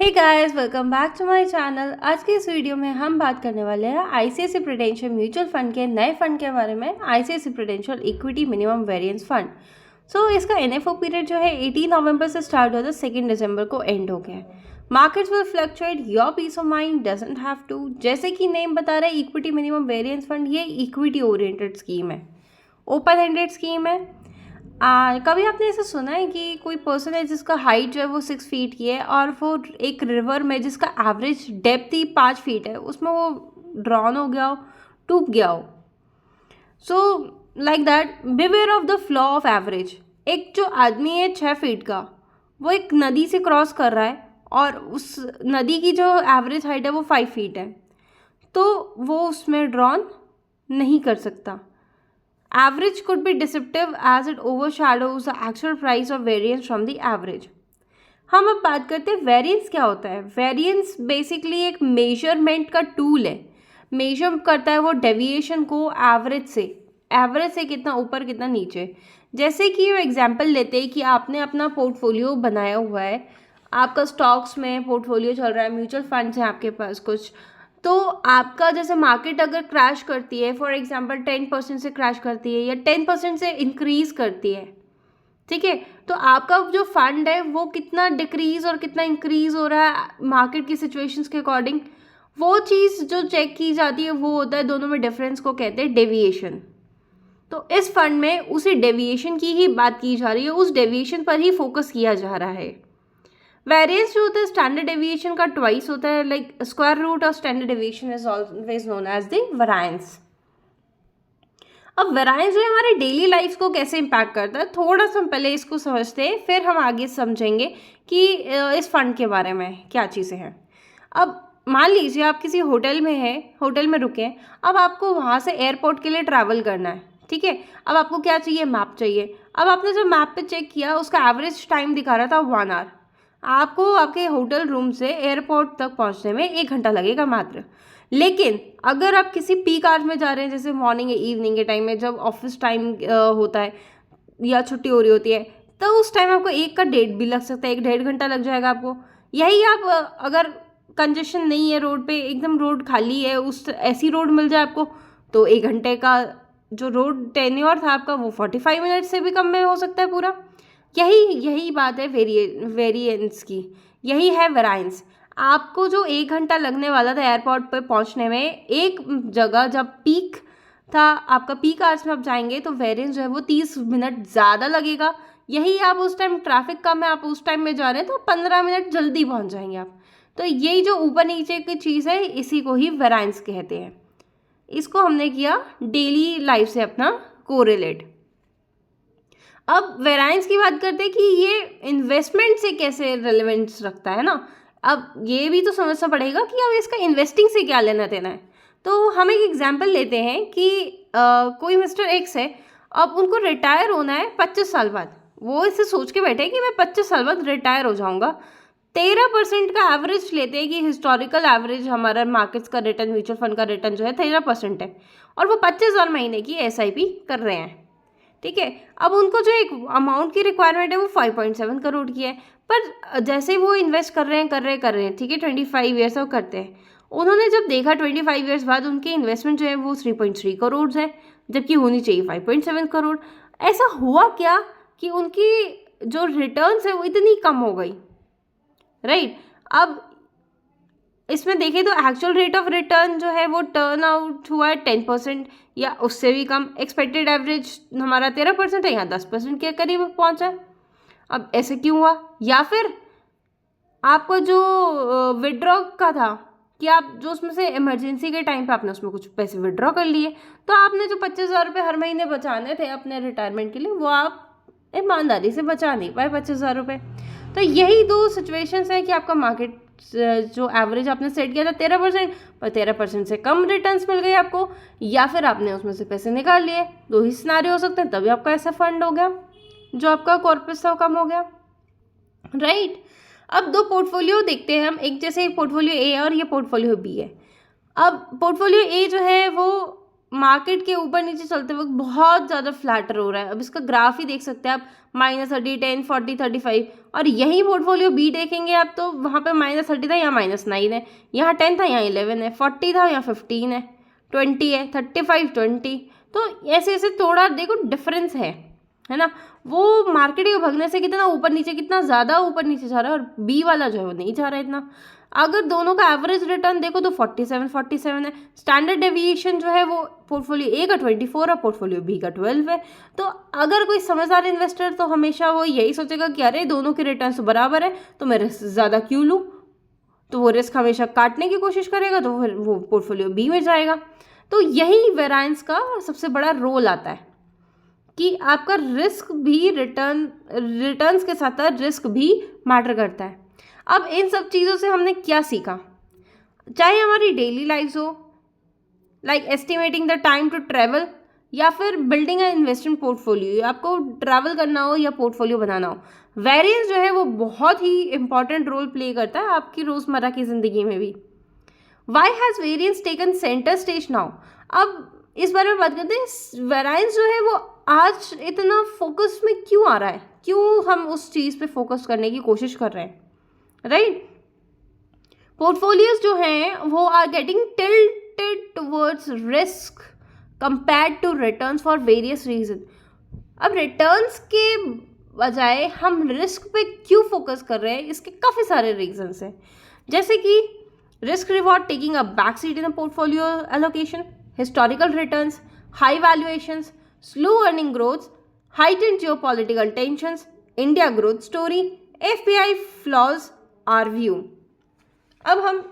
Hey guys, welcome back to my channel. आज के इस वीडियो में हम बात करने वाले हैं आईसीआईसीआई प्रूडेंशियल म्यूचुअल फंड के नए फंड के बारे में, ICICI Prudential equity minimum variance fund. इसका एनएफओ पीरियड जो है 18 नवंबर से स्टार्ट होता है, 2 दिसंबर को एंड हो गया है। Markets will fluctuate, your peace of mind doesn't have to. जैसे कि नेम बता रहा है, इक्विटी मिनिमम वेरिएंस फंड ये इक्विटी ओरिएंटेड स्कीम है, ओपन एंडेड स्कीम है। कभी आपने ऐसा सुना है कि कोई पर्सन है जिसका हाइट जो है वो 6 फीट की है और वो एक रिवर में जिसका एवरेज डेप्थ ही 5 फीट है, उसमें वो ड्रॉन हो गया हो, डूब गया हो। So like that, beware of the flaw of average. एक जो आदमी है 6 फीट का, वो एक नदी से क्रॉस कर रहा है और उस नदी की जो एवरेज हाइट है वो 5 फीट है, तो वो उसमें ड्रॉन नहीं कर सकता। Average could be deceptive as it overshadows the actual price of variance from the average. हम अब बात करते हैं वेरिएंस क्या होता है। वेरिएंस बेसिकली एक मेजरमेंट का टूल है। मेजर करता है वो डेविएशन को एवरेज से कितना ऊपर कितना नीचे। जैसे कि ये एग्जांपल लेते हैं कि आपने अपना पोर्टफोलियो बनाया हुआ है, आपका स्टॉक्स में पोर्टफोलियो चल रहा है, म्यूचुअल फंड्स हैं आपके पास कुछ, तो आपका जैसे मार्केट अगर क्रैश करती है, फॉर एग्जांपल 10% से क्रैश करती है या 10% से इंक्रीज करती है, ठीक है, तो आपका जो फंड है वो कितना डिक्रीज और कितना इंक्रीज हो रहा है मार्केट की सिचुएशंस के अकॉर्डिंग, वो चीज़ जो चेक की जाती है वो होता है, दोनों में डिफरेंस को कहते हैं डेविएशन। तो इस फंड में उसी डेविएशन की ही बात की जा रही है, उस डेविएशन पर ही फोकस किया जा रहा है। वेरिएंस जो होता है स्टैंडर्ड डेविएशन का ट्वाइस होता है, like square root of standard deviation is always known as the variance. अब वेरिएंस जो है हमारे डेली लाइफ को कैसे इम्पैक्ट करता है, थोड़ा सा हम पहले इसको समझते हैं, फिर हम आगे समझेंगे कि इस फंड के बारे में क्या चीज़ें हैं। अब मान लीजिए आप किसी होटल में हैं, होटल में रुके हैं, अब आपको वहाँ से एयरपोर्ट के लिए ट्रैवल करना है, ठीक है। अब आपको क्या चाहिए, मैप चाहिए। अब आपने जो मैप पे चेक किया उसका एवरेज टाइम दिखा रहा था 1 आवर। आपको आपके होटल रूम से एयरपोर्ट तक पहुंचने में 1 घंटा लगेगा मात्र। लेकिन अगर आप किसी पीक आवर्स में जा रहे हैं, जैसे मॉर्निंग या इवनिंग के टाइम में जब ऑफिस टाइम होता है या छुट्टी हो रही होती है, तो उस टाइम आपको 1 का 1.5 भी लग सकता है, 1-1.5 घंटा लग जाएगा आपको। यही आप अगर कंजेशन नहीं है रोड पे, एकदम रोड खाली है, उस ऐसी रोड मिल जाए आपको, तो 1 घंटे का जो रोड टेन्योर था आपका वो 45 मिनट से भी कम में हो सकता है पूरा। यही बात है वेरिएंस की, यही है वेराइंस। आपको जो 1 घंटा लगने वाला था एयरपोर्ट पे पहुंचने में, एक जगह जब पीक था आपका, पीक आवर्स में आप जाएंगे तो वेरिएंस जो है वो 30 मिनट ज़्यादा लगेगा। यही आप उस टाइम ट्रैफिक कम है, आप उस टाइम में जा रहे हैं तो 15 मिनट जल्दी पहुंच जाएंगे आप। तो यही जो ऊपर नीचे की चीज़ है, इसी को ही वेराइंस कहते हैं। इसको हमने किया डेली लाइफ से अपना कोरिलेट। अब वेराइंस की बात करते हैं कि ये इन्वेस्टमेंट से कैसे रिलेवेंस रखता है ना। अब ये भी तो समझना पड़ेगा कि अब इसका इन्वेस्टिंग से क्या लेना देना है। तो हम एक एग्जांपल लेते हैं कि कोई मिस्टर एक्स है, अब उनको रिटायर होना है 25 साल बाद। वो इसे सोच के बैठे कि मैं 25 साल बाद रिटायर हो जाऊंगा। 13% का एवरेज लेते हैं कि हिस्टोरिकल एवरेज हमारा मार्केट्स का रिटर्न, म्यूचुअल फंड का रिटर्न जो है 13% है, और वो 25,000 महीने की SIP कर रहे हैं, ठीक है। अब उनको जो एक अमाउंट की रिक्वायरमेंट है वो 5.7 करोड़ की है, पर जैसे ही वो इन्वेस्ट कर रहे हैं, ठीक है, 25 ईयर्स तक करते हैं। उन्होंने जब देखा 25 ईयर्स बाद उनकी इन्वेस्टमेंट जो है वो 3.3 करोड़ है, जबकि होनी चाहिए 5.7 करोड़। ऐसा हुआ क्या कि उनकी जो रिटर्न्स है वो इतनी कम हो गई, राइट। अब इसमें देखें तो एक्चुअल रेट ऑफ रिटर्न जो है वो टर्न आउट हुआ है 10% या उससे भी कम। एक्सपेक्टेड एवरेज हमारा 13% है, यहाँ 10% के करीब पहुंचा है। अब ऐसे क्यों हुआ? या फिर आपको जो विड्रॉ का था कि आप जो उसमें से इमरजेंसी के टाइम पे आपने उसमें कुछ पैसे विड्रॉ कर लिए, तो आपने जो 25,000 रुपये हर महीने बचाने थे अपने रिटायरमेंट के लिए, वो आप ईमानदारी से बचा नहीं पाए 25,000 रुपये। तो यही दो सिचुएशंस हैं कि आपका मार्केट जो एवरेज आपने सेट किया था 13%, पर 13% से कम रिटर्न्स मिल गए आपको, या फिर आपने उसमें से पैसे निकाल लिए। दो ही सिनारियो हो सकते हैं, तभी आपका ऐसा फंड हो गया जो आपका कॉर्पस था वो कम हो गया, राइट। अब दो पोर्टफोलियो देखते हैं हम, एक जैसे पोर्टफोलियो ए और ये पोर्टफोलियो बी है। अब पोर्टफोलियो ए जो है वो मार्केट के ऊपर नीचे चलते वक्त बहुत ज़्यादा फ्लैटर हो रहा है। अब इसका ग्राफ ही देख सकते हैं आप, -30, 10, 40, 35, और यही पोर्टफोलियो बी देखेंगे आप तो वहाँ पे -30 था, यहाँ -9 है, यहाँ 10 था, यहाँ 11 है, 40 था, यहाँ 15 है, 20 है, 35, 20। तो ऐसे ऐसे थोड़ा देखो डिफरेंस है ना। वो मार्केट के भगने से कितना ऊपर नीचे, कितना ज़्यादा ऊपर नीचे जा रहा है, और बी वाला जो है वो नहीं जा रहा है इतना। अगर दोनों का एवरेज रिटर्न देखो तो 47 है। स्टैंडर्ड डेविएशन जो है वो पोर्टफोलियो ए का 24 और पोर्टफोलियो बी का 12 है। तो अगर कोई समझदार इन्वेस्टर तो हमेशा वो यही सोचेगा कि अरे दोनों के रिटर्न तो बराबर है तो मैं रिस्क ज़्यादा क्यों लूँ, तो वो रिस्क हमेशा काटने की कोशिश करेगा, तो फिर वो पोर्टफोलियो बी में जाएगा। तो यही वेरिएंस का सबसे बड़ा रोल आता है कि आपका रिस्क भी रिटर्न्स के साथ साथ रिस्क भी मैटर करता है। अब इन सब चीज़ों से हमने क्या सीखा, चाहे हमारी डेली लाइफ हो, like estimating the time to travel, या फिर बिल्डिंग अ इन्वेस्टमेंट पोर्टफोलियो, आपको ट्रैवल करना हो या पोर्टफोलियो बनाना हो, वेरिएंस जो है वो बहुत ही इंपॉर्टेंट रोल प्ले करता है आपकी रोज़मर्रा की ज़िंदगी में भी। Why has variance taken centre stage now? अब इस बारे में बात करते हैं, वेरिएंस जो है वो आज इतना फोकस में क्यों आ रहा है, क्यों हम उस चीज़ पे फोकस करने की कोशिश कर रहे हैं, राइट? पोर्टफोलियोज जो हैं वो are getting tilted towards risk compared to returns for various reason. अब रिटर्न्स के बजाय हम रिस्क पे क्यों फोकस कर रहे हैं, इसके काफ़ी सारे रीजन्स हैं, जैसे कि risk reward taking a back seat in a portfolio allocation, historical returns, high valuations, slow earning growth, heightened geopolitical tensions, India growth story, FPI flaws are view। अब हम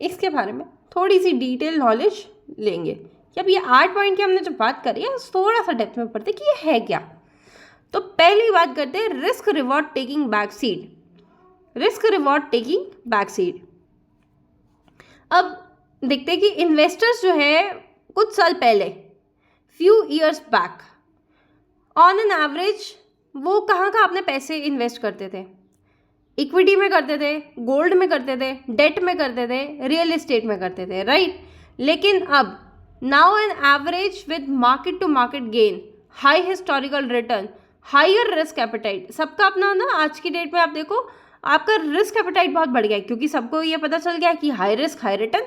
इसके बारे में थोड़ी सी डिटेल नॉलेज लेंगे कि अब ये 8 पॉइंट की हमने जो बात करी है थोड़ा सा डेप्थ में पढ़ते कि ये है क्या। तो पहली बात करते हैं risk reward taking back seat. Risk reward taking back seat, अब देखते हैं कि इन्वेस्टर्स जो है कुछ साल पहले, few years back, on an average वो कहाँ अपने पैसे इन्वेस्ट करते थे? इक्विटी में करते थे, गोल्ड में करते थे, डेट में करते थे, रियल एस्टेट में करते थे, राइट? लेकिन अब now an average with market to market gain, high historical return, higher risk appetite, सबका अपना ना आज की डेट में आप देखो आपका रिस्क एपेटाइट बहुत बढ़ गया है, क्योंकि सबको ये पता चल गया है कि हाई रिस्क हाई रिटर्न,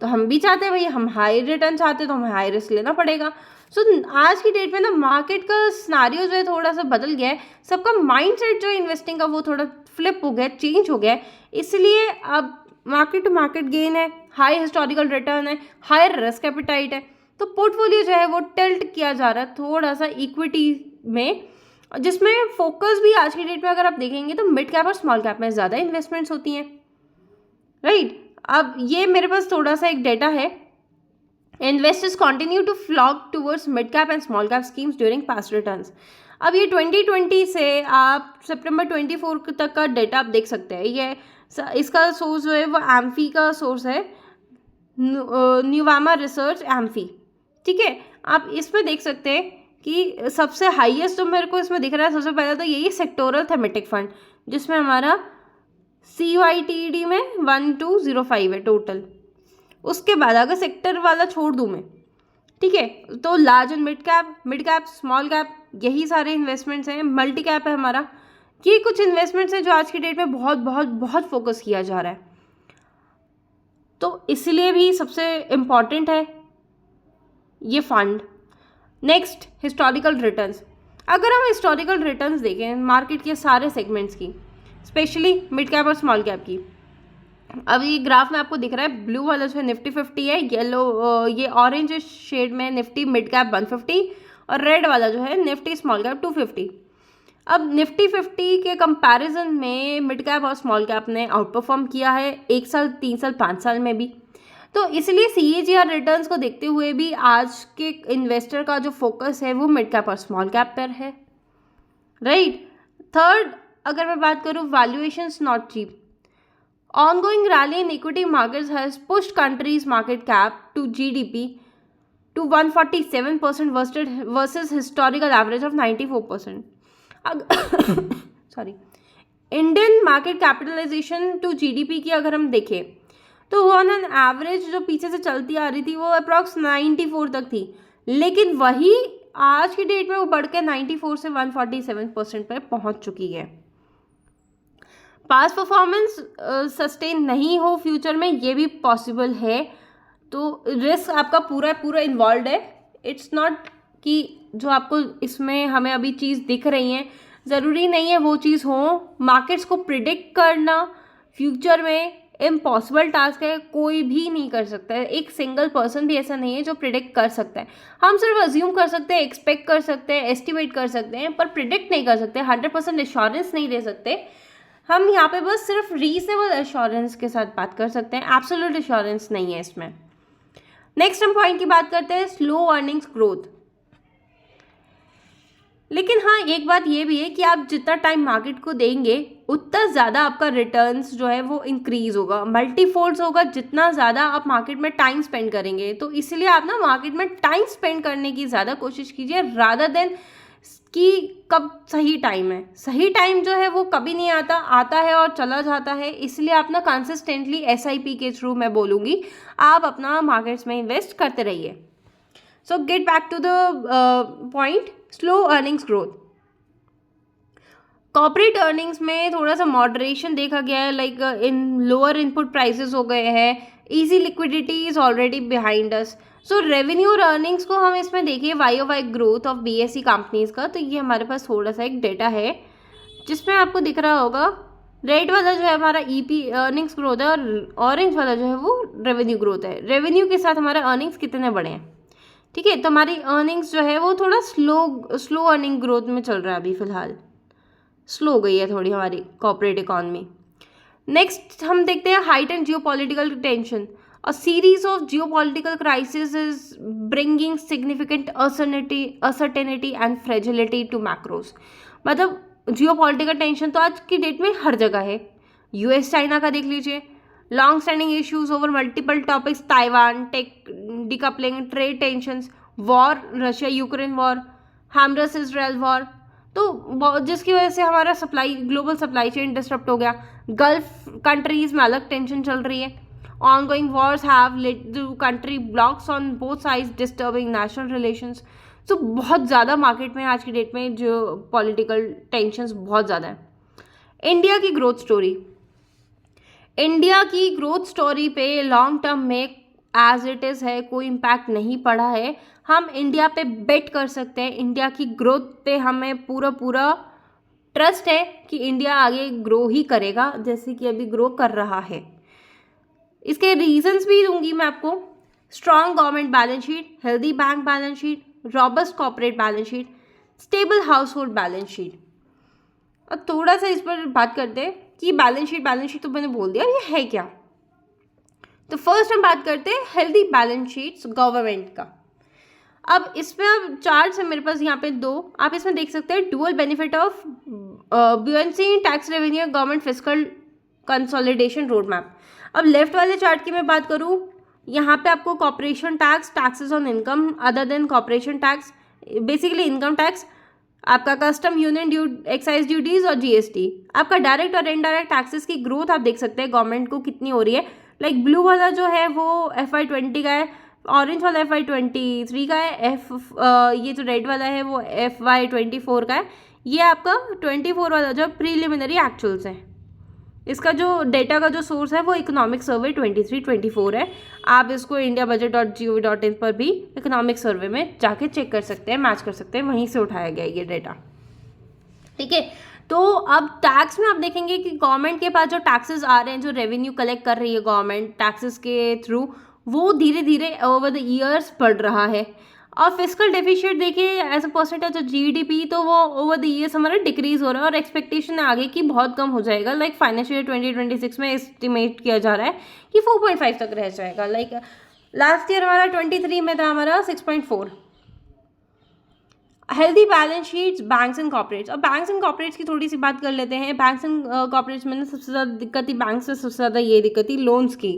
तो हम भी चाहते हैं भाई, हम हाई रिटर्न चाहते हैं तो हमें हाई रिस्क लेना पड़ेगा। सो आज की डेट में ना मार्केट का सिनारियो जो है थोड़ा सा बदल गया है, सबका माइंडसेट जो है इन्वेस्टिंग का वो थोड़ा फ्लिप हो गया, चेंज हो गया है, इसलिए अब मार्केट टू मार्केट गेन है, हाई हिस्टोरिकल रिटर्न है, हायर रिस्क एपेटाइट है, तो पोर्टफोलियो जो है वो टिल्ट किया जा रहा है थोड़ा सा इक्विटी में, जिसमें फोकस भी आज की डेट में अगर आप देखेंगे तो मिड कैप और स्मॉल कैप में ज़्यादा इन्वेस्टमेंट्स होती हैं, राइट? अब ये मेरे पास थोड़ा सा एक डेटा है, investors continue to flock towards mid cap and small cap schemes during past returns. अब ये 2020 से आप सितंबर 24 तक का डेटा आप देख सकते हैं, ये इसका सोर्स जो है वो एम्फी का सोर्स है, न्यूवामा रिसर्च एम्फी, ठीक है? आप इसमें देख सकते हैं कि सबसे हाईएस्ट जो मेरे को इसमें दिख रहा है सबसे पहले तो यही सेक्टोरल थेमेटिक फंड, जिसमें हमारा CYTD में 1205 है टोटल। उसके बाद अगर सेक्टर वाला छोड़ दूँ मैं, ठीक है, तो large and mid cap small cap यही सारे इन्वेस्टमेंट्स हैं, मल्टी कैप है हमारा, ये कुछ इन्वेस्टमेंट्स हैं जो आज की डेट में बहुत बहुत बहुत फोकस किया जा रहा है, तो इसलिए भी सबसे इम्पॉर्टेंट है ये फंड। नेक्स्ट हिस्टोरिकल रिटर्न्स, अगर हम हिस्टोरिकल रिटर्न्स देखें मार्केट के सारे सेगमेंट्स की, स्पेशली मिड कैप और स्मॉल कैप की, अब ये ग्राफ में आपको दिख रहा है ब्लू वाला जो है निफ्टी 50 है, येलो ये ऑरेंज शेड में निफ्टी मिड कैप 150 और रेड वाला जो है निफ्टी स्मॉल कैप 250। अब निफ्टी 50 के कंपैरिजन में मिड कैप और स्मॉल कैप ने आउट परफॉर्म किया है 1 साल 3 साल 5 साल में भी, तो इसलिए CAGR रिटर्न्स को देखते हुए भी आज के इन्वेस्टर का जो फोकस है वो मिड कैप और स्मॉल कैप पर है, राइट? थर्ड, अगर मैं बात करूँ valuations not cheap, ongoing rally in equity markets has pushed countries' market cap to GDP to 147% versus historical average of 94%. Sorry, Indian market capitalisation to GDP की अगर हम देखें तो ऑन एन एवरेज जो पीछे से चलती आ रही थी वो अप्रॉक्स 94 तक थी, लेकिन वही आज की डेट में वो बढ़ के 94 से 147% पर पहुंच चुकी है। पास्ट परफॉर्मेंस सस्टेन नहीं हो फ्यूचर में, ये भी पॉसिबल है, तो रिस्क आपका पूरा पूरा इन्वॉल्व है। इट्स नॉट कि जो आपको इसमें हमें अभी चीज़ दिख रही है ज़रूरी नहीं है वो चीज़ हो। मार्केट्स को प्रिडिक्ट करना फ्यूचर में इम्पॉसिबल टास्क है, कोई भी नहीं कर सकता है, एक सिंगल पर्सन भी ऐसा नहीं है जो प्रिडिक्ट कर सकता है। हम सिर्फ अज्यूम कर सकते हैं, एक्सपेक्ट कर सकते हैं, एस्टिमेट कर सकते हैं, पर प्रिडिक्ट नहीं कर सकते, 100% एश्योरेंस नहीं दे सकते। हम यहाँ पे बस सिर्फ रीजनेबल एश्योरेंस के साथ बात कर सकते हैं, एब्सोल्यूट एश्योरेंस नहीं है इसमें। नेक्स्ट हम पॉइंट की बात करते हैं, स्लो अर्निंग्स ग्रोथ। लेकिन हाँ, एक बात ये भी है कि आप जितना टाइम मार्केट को देंगे उतना ज़्यादा आपका रिटर्न्स जो है वो इंक्रीज होगा, मल्टीफोल्ड्स होगा जितना ज़्यादा आप मार्केट में टाइम स्पेंड करेंगे। तो इसलिए आप ना मार्केट में टाइम स्पेंड करने की ज़्यादा कोशिश कीजिए, रादर देन कि कब सही टाइम है। सही टाइम जो है वो कभी नहीं आता, आता है और चला जाता है। इसलिए आप ना कंसिस्टेंटली SIP के थ्रू, मैं बोलूँगी, आप अपना मार्केट्स में इन्वेस्ट करते रहिए। So get back to the point, slow earnings growth. Corporate earnings में थोड़ा सा मॉडरेशन देखा गया है, like in lower input prices हो गए हैं, easy liquidity is already behind us. So revenue और अर्निंग्स को हम इसमें देखिए YOY growth of BSE companies का, तो ये हमारे पास थोड़ा सा एक डेटा है जिसमें आपको दिख रहा होगा रेड वाला जो है हमारा EP अर्निंग्स ग्रोथ है और ऑरेंज वाला जो है वो रेवेन्यू ग्रोथ है। रेवेन्यू के साथ हमारे अर्निंग्स कितने बड़े हैं, ठीक है। तो हमारी अर्निंग्स जो है वो थोड़ा स्लो अर्निंग ग्रोथ में चल रहा है अभी फिलहाल, स्लो गई है थोड़ी हमारी कॉर्पोरेट इकॉनमी। नेक्स्ट हम देखते हैं heightened geopolitical tension. A series of geopolitical crises is bringing significant uncertainty and fragility to macros। मतलब जियोपॉलिटिकल टेंशन तो आज की डेट में हर जगह है। US चाइना का देख लीजिए, long standing issues over multiple topics, Taiwan, tech decoupling, trade tensions, war, Russia Ukraine war, Hamas Israel war, तो जिसकी वजह से हमारा ग्लोबल सप्लाई चेन डिस्टर्ब हो गया। गल्फ कंट्रीज में अलग टेंशन चल रही है। Ongoing wars have led to country blocks on both sides, disturbing national relations। तो बहुत ज़्यादा मार्केट में आज की डेट में जो पॉलिटिकल टेंशंस बहुत ज़्यादा है। इंडिया की ग्रोथ स्टोरी पे लॉन्ग टर्म में एज इट इज़ है, कोई इम्पैक्ट नहीं पड़ा है। हम इंडिया पे बेट कर सकते हैं, इंडिया की ग्रोथ पे हमें पूरा ट्रस्ट है कि इंडिया आगे ग्रो ही करेगा जैसे कि अभी ग्रो कर रहा है। इसके रीजंस भी दूंगी मैं आपको। Strong government balance sheet, healthy bank balance sheet, robust corporate balance sheet, stable house hold balance sheet. अब थोड़ा सा इस पर बात करते हैं कि बैलेंस शीट तो मैंने बोल दिया, ये है क्या। तो फर्स्ट हम बात करते हैं हेल्दी बैलेंस शीट्स गवर्नमेंट का। अब इसमें अब चार्ट है मेरे पास यहाँ पे 2, आप इसमें देख सकते हैं dual benefit of buoyancy tax revenue government fiscal consolidation road map. अब लेफ्ट वाले चार्ट की मैं बात करूँ, यहाँ पे आपको corporation tax, taxes on income other than corporation tax, basically income tax, आपका कस्टम यूनियन एक्साइज ड्यूटीज और GST, आपका डायरेक्ट और इनडायरेक्ट टैक्सेस की ग्रोथ आप देख सकते हैं गवर्नमेंट को कितनी हो रही है। लाइक ब्लू वाला जो है वो FY20 का है, ऑरेंज वाला FY23 का है, ये जो रेड वाला है वो FY24 का है, ये आपका 24 वाला जो प्रीलिमिनरी एक्चुअल्स है। इसका जो डेटा का जो सोर्स है वो इकोनॉमिक सर्वे 23-24 है। आप इसको indiabudget.gov.in पर भी इकोनॉमिक सर्वे में जाके चेक कर सकते हैं, मैच कर सकते हैं, वहीं से उठाया गया ये डेटा, ठीक है। तो अब टैक्स में आप देखेंगे कि गवर्नमेंट के पास जो टैक्सेस आ रहे हैं, जो रेवेन्यू कलेक्ट कर रही है गवर्नमेंट टैक्सेस के थ्रू, वो धीरे धीरे ओवर द ईयर्स बढ़ रहा है। और फिस्कल डेफिशिएट देखिए as a percentage of GDP, तो वो ओवर द ईयर्स हमारा डिक्रीज हो रहा है और एक्सपेक्टेशन है आगे की बहुत कम हो जाएगा। लाइक फाइनेंशियल ईयर 2026 में एस्टिमेट किया जा रहा है कि 4.5 तक रह जाएगा। लाइक लास्ट ईयर हमारा 23 में था हमारा 6.4। Healthy balance sheets banks and corporates. अब बैंक्स एंड कॉर्पोरेट्स की थोड़ी सी बात कर लेते हैं। बैंक्स एंड कॉर्पोरेट्स में सबसे ज़्यादा दिक्कत थी, बैंक्स से सबसे ज़्यादा ये दिक्कत थी लोन्स की।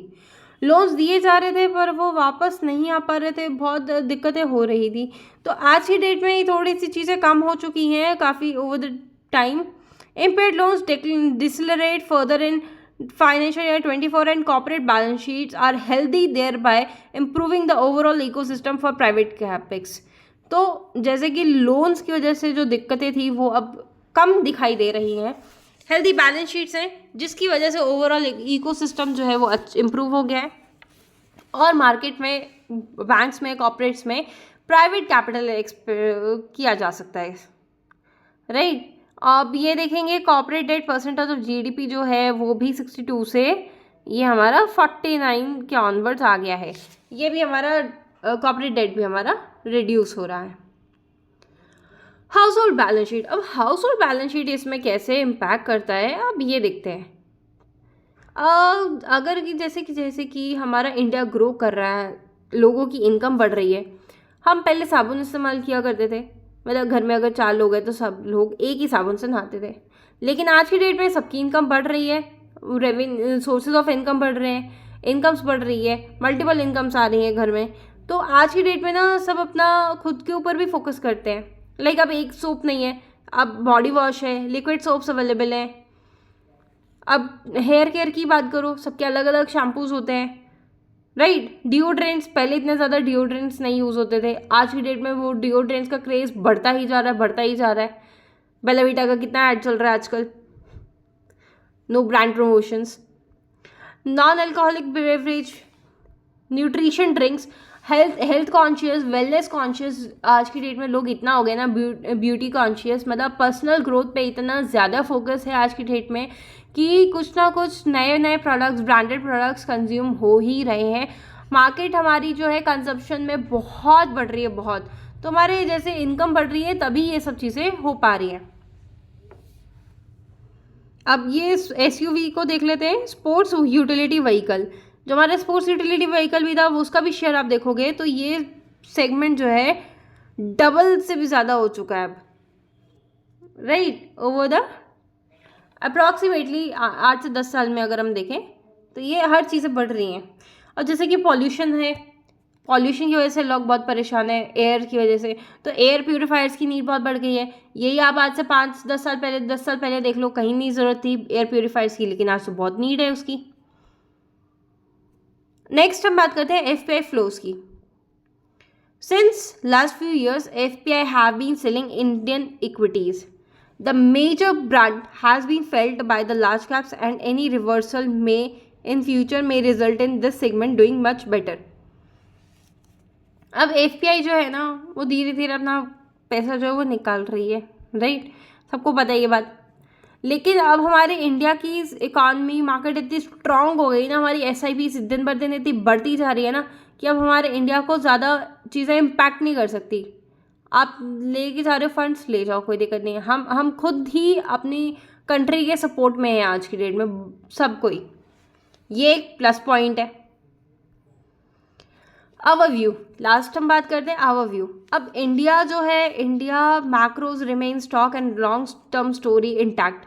लोन्स दिए जा रहे थे पर वो वापस नहीं आ पा रहे थे, बहुत दिक्कतें हो रही थी। तो आज की डेट में थोड़ी सी चीज़ें कम हो चुकी हैं काफ़ी over the time. Impaired loans decelerate further in financial year 24 and corporate balance sheets are healthy, thereby improving the overall ecosystem for private capex. तो जैसे कि लोन्स की वजह से जो दिक्कतें थी वो अब कम दिखाई दे रही हैं, हेल्दी बैलेंस शीट्स हैं, जिसकी वजह से ओवरऑल इकोसिस्टम जो है वो इम्प्रूव हो गया है और मार्केट में, बैंक्स में, कॉर्पोरेट्स में प्राइवेट कैपिटल किया जा सकता है, राइट। अब ये देखेंगे corporate debt percentage of GDP जो है वो भी 62 से ये हमारा 49 के ऑनवर्ड्स आ गया है। ये भी हमारा कॉर्पोरेट डेट भी हमारा रिड्यूस हो रहा है। हाउस होल्ड बैलेंस शीट, अब हाउस होल्ड बैलेंस शीट इसमें कैसे इम्पैक्ट करता है, अब ये देखते हैं। अगर जैसे कि हमारा इंडिया ग्रो कर रहा है, लोगों की इनकम बढ़ रही है। हम पहले साबुन इस्तेमाल किया करते थे, मतलब घर में अगर 4 लोग हैं तो सब लोग एक ही साबुन से नहाते थे। लेकिन आज की डेट में सबकी इनकम बढ़ रही है, रेवेन्यू सोर्सेज ऑफ इनकम बढ़ रहे हैं, इनकम्स बढ़ रही है, मल्टीपल इनकम्स आ रही हैं घर में। तो आज की डेट में ना सब अपना खुद के ऊपर भी फोकस करते हैं। लाइक अब एक सोप नहीं है, अब बॉडी वॉश है, लिक्विड सोप्स अवेलेबल हैं। अब हेयर केयर की बात करो, सबके अलग अलग शैम्पूज होते हैं, राइट। डिओड्रेंट्स, पहले इतने ज़्यादा डिओड्रेंट्स नहीं यूज़ होते थे, आज की डेट में वो डिओड्रेंट्स का क्रेज़ बढ़ता ही जा रहा है, बढ़ता ही जा रहा है। बेला वीटा का कितना ऐड चल रहा है आजकल, no brand promotions. Non alcoholic beverage, nutrition drinks, health conscious, wellness conscious, आज की डेट में लोग इतना हो गए ना, ब्यूटी कॉन्शियस, मतलब पर्सनल ग्रोथ पे इतना ज़्यादा फोकस है आज की डेट में कि कुछ ना कुछ नए नए प्रोडक्ट्स, ब्रांडेड प्रोडक्ट्स कंज्यूम हो ही रहे हैं। मार्केट हमारी जो है कंजप्शन में बहुत बढ़ रही है, बहुत। तो हमारे जैसे इनकम बढ़ रही है तभी ये सब चीज़ें हो पा रही हैं। अब ये एसयूवी को देख लेते हैं, स्पोर्ट्स यूटिलिटी व्हीकल। जो हमारा स्पोर्ट्स यूटिलिटी व्हीकल भी था उसका भी शेयर आप देखोगे तो ये सेगमेंट जो है डबल से भी ज़्यादा हो चुका है अब, राइट। ओवर द अप्रॉक्सीमेटली 8 से 10 साल में अगर हम देखें तो ये हर चीज़ें बढ़ रही हैं। और जैसे कि पॉल्यूशन है, पॉल्यूशन की वजह से लोग बहुत परेशान है, एयर की वजह से, तो एयर प्यूरीफायर्स की नीड बहुत बढ़ गई है। यही आप आज से 5-10 साल पहले, 10 साल पहले देख लो, कहीं नहीं ज़रूरत थी एयर प्यूरीफायर्स की, लेकिन आज तो बहुत नीड है उसकी। नेक्स्ट हम बात करते हैं एफपीआई फ्लोज की। Since last few years FPI have been selling Indian equities. The major brand has been felt by the large caps and any reversal में इन फ्यूचर में result in this segment doing much better. अब FPI जो है ना वो धीरे धीरे अपना पैसा जो है वो निकाल रही है, राइट, सबको पता है ये बात। लेकिन अब हमारे इंडिया की इकॉनमी, मार्केट इतनी स्ट्रांग हो गई ना, हमारी एसआईपी दिन बर दिन इतनी बढ़ती जा रही है ना कि अब हमारे इंडिया को ज़्यादा चीज़ें इम्पैक्ट नहीं कर सकती। आप लेके जा रहे हो फंड्स, ले जाओ, कोई दिक्कत नहीं है। हम खुद ही अपनी कंट्री के सपोर्ट में हैं आज की डेट में, सब कोई, ये एक प्लस पॉइंट है। ओवरव्यू, लास्ट हम बात करते हैं ओवरव्यू। अब इंडिया जो है, India macros remain stock and long term story intact.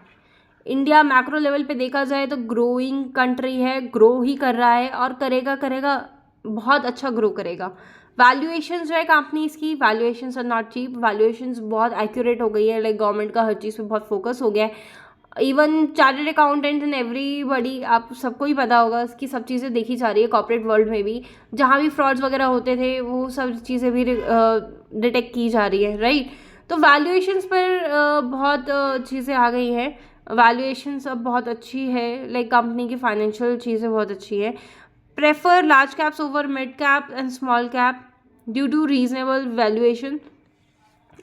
India macro level पे देखा जाए तो ग्रोइंग कंट्री है, ग्रो ही कर रहा है और करेगा, बहुत अच्छा ग्रो करेगा। वैल्यूएशंस जो है कंपनीज की, valuations are not cheap, valuations बहुत एक्यूरेट हो गई है। लाइक गवर्नमेंट का हर चीज़ पे बहुत फोकस हो गया है। Even chartered accountant and everybody, आप सबको ही पता होगा कि सब चीज़ें देखी जा रही है कॉर्पोरेट वर्ल्ड में भी, जहाँ भी फ्रॉड्स वगैरह होते थे वो सब चीज़ें भी डिटेक्ट की जा रही है, राइट। तो वैल्यूएशंस पर बहुत चीज़ें आ गई हैं, वैल्यूएशंस अब बहुत अच्छी है, लाइक कंपनी की फाइनेंशियल चीज़ें बहुत अच्छी है। Prefer large caps over mid cap and small cap due to reasonable valuation.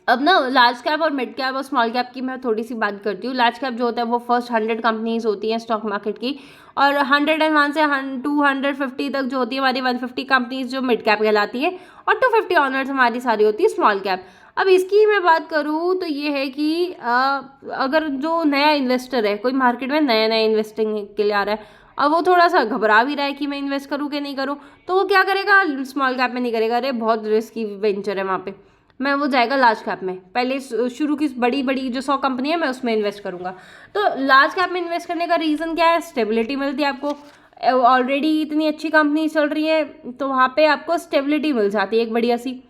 अब ना लार्ज कैप और मिड कैप और स्मॉल कैप की मैं थोड़ी सी बात करती हूँ। लार्ज कैप जो होता है वो फर्स्ट 100 कंपनीज होती हैं स्टॉक मार्केट की, और 101 से 250 तक जो होती है हमारी 150 कंपनीज जो मिड कैप कहलाती है, और 250 ऑनर्स हमारी सारी होती है स्मॉल कैप। अब इसकी मैं बात करूँ तो ये है कि अगर जो नया इन्वेस्टर है, कोई मार्केट में नया नया इन्वेस्टिंग के लिए आ रहा है, अब वो थोड़ा सा घबरा भी रहा है कि मैं इन्वेस्ट करूँ कि नहीं करूँ, तो वो क्या करेगा, स्मॉल कैप में नहीं करेगा, अरे बहुत रिस्की वेंचर है वहाँ पे, मैं वो जाएगा लार्ज कैप में। पहले शुरू की बड़ी जो 100 कंपनी है मैं उसमें इन्वेस्ट करूँगा। तो लार्ज कैप में इन्वेस्ट करने का रीज़न क्या है, स्टेबिलिटी मिलती है आपको, ऑलरेडी इतनी अच्छी कंपनी चल रही है तो वहाँ पे आपको स्टेबिलिटी मिल जाती है एक बढ़िया सी।